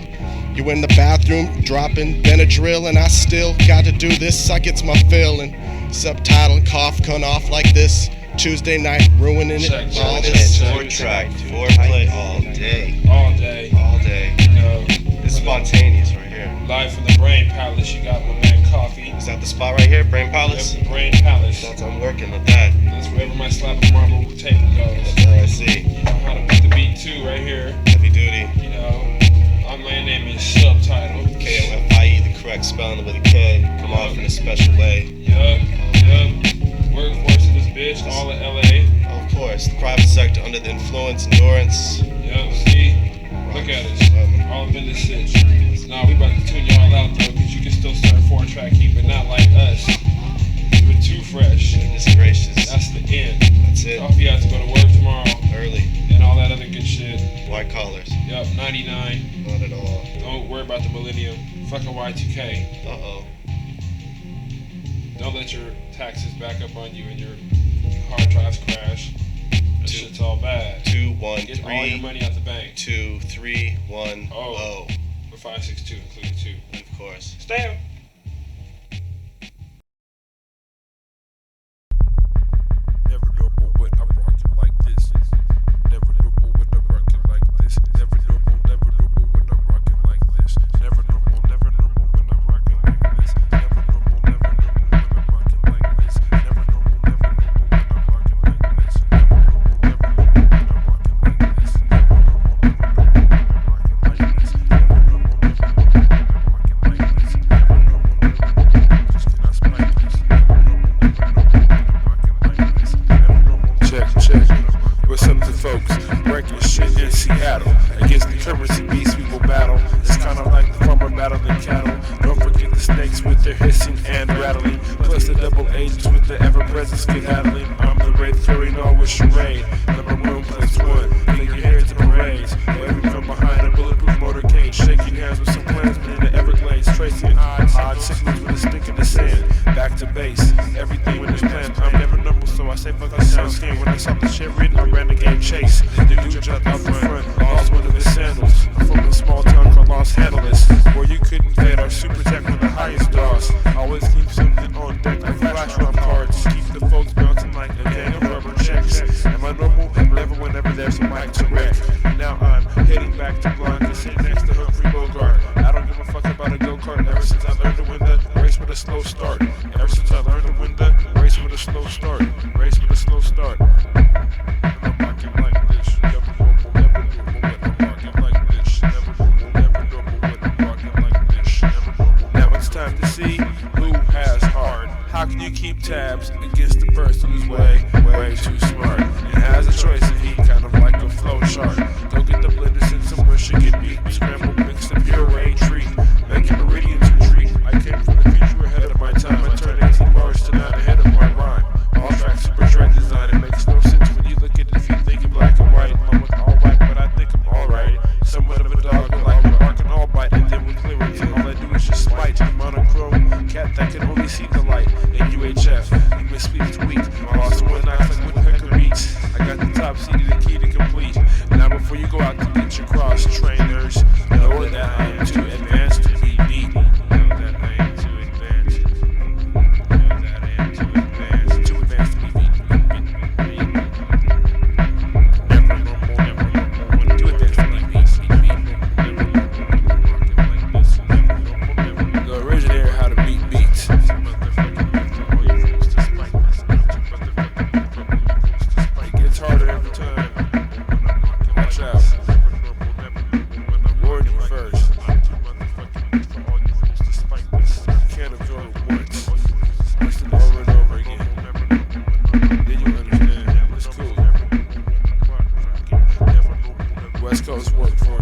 You in the bathroom dropping Benadryl and I still got to do this. I gets my feeling. Subtitle and cough come off like this. Tuesday night ruining it. All this 4-track, foreplay all day. All day. All day. You know, It's spontaneous right here. live from the Brain Palace, you got my man Kofie. Is that the spot right here, Brain Palace? Yep, the Brain Palace. I'm working with that. That's wherever my slap of marble tape goes. I see. You know how to beat the beat too, right here. Heavy duty. You know, my name is Subtitle. Kofie, the correct spelling with a K. Come off in a special way. Yup. Workforce in this bitch, all in LA. Of course, the private sector under the influence, endurance. Yup, see? Look at us. All up in this shit. Nah, we about to tune y'all out though, cause you can still start 4-track heat, but not like us. We're too fresh. Goodness gracious. That's the end. That's it. Kofie has to go to work tomorrow. Early. And all that other good shit. White collars. Yup, 99. Not at all. Don't worry about the millennium. Fuck a Y2K. Uh-oh. Don't let your taxes back up on you and your hard drives crash. That shit's all bad. 2 1 Get all 3 your money out the bank. 2 3 1 Oh. 0. For 562 including 2. Of course. Stay. Never normal when I'm rocking like this. Never normal when I'm rocking like this. Never normal when I'm rocking like this. Never normal when I'm rocking like this. Never normal when I'm rocking like this. Never normal when I'm rocking like this. Never normal when I'm rocking like this. Never normal when I'm rocking like this. Never normal when I'm rocking like this. Never normal just cannot spike this. Never normal when I'm rocking like this. Check. What's up to folks? Breaking shit in Seattle. Against the currency beast we will battle. It's kinda like the farmer battling cattle. Don't forget the snakes with their hissing and rattling. Plus the double agents with the ever-present skedaddling. I'm the red fury, all with charade. Number 1 plus 1. Take your hair to parades. Waving from behind a bulletproof motorcade. Shaking hands with some clansmen in the Everglades. Tracing odd signals with a stick in the sand. Back to base. Everything with this plan. I'm never number, so I say fuck a sound skin. When I saw the shit written, I ran the game chase. The dude jumped out the front, lost one of his sandals. I'm from a small town called Los Angeles, where you couldn't get our super tech with the highest DOS. Always keep something on deck like flash drum cards. Keep the folks bouncing like a gang of rubber checks. Am I normal? Never whenever there's a mic to wreck. Now I'm heading back to Blind to sit next to Humphrey Bogart. I don't give a fuck about a go-kart ever since I learned to win the race with a slow start. Ever since I learned to win the race with a slow start. Race with a slow start. And I'm rocking like this. Never normal when I'm rocking like this. Never normal when I'm rocking like this. Never normal. Now it's time to see who has heart. How can you keep tabs against the person who's way too smart and has a choice to eat, kind of like a flow chart? Go get the blender, send somewhere she can beat. Scramble, mix the puree treat, making meridians retreat. I came from the future ahead of my time. I turned 18 bars to 9 ahead of my rhyme. All tracks super track design. It makes no sense when you look at it if you think in black and white. I'm with all white, but I think I'm alright. Somewhat of a dog, but like a bark and all bite, and then with clarity, all I do is just spite. Monochrome cat that can only see the light. In UHF, you misspeak tweet. I lost one night like woodpecker beats. I got the top CD, the key to complete. Now before you go out to get your cross trainers, know that I am too advanced to be beat. East Coast work for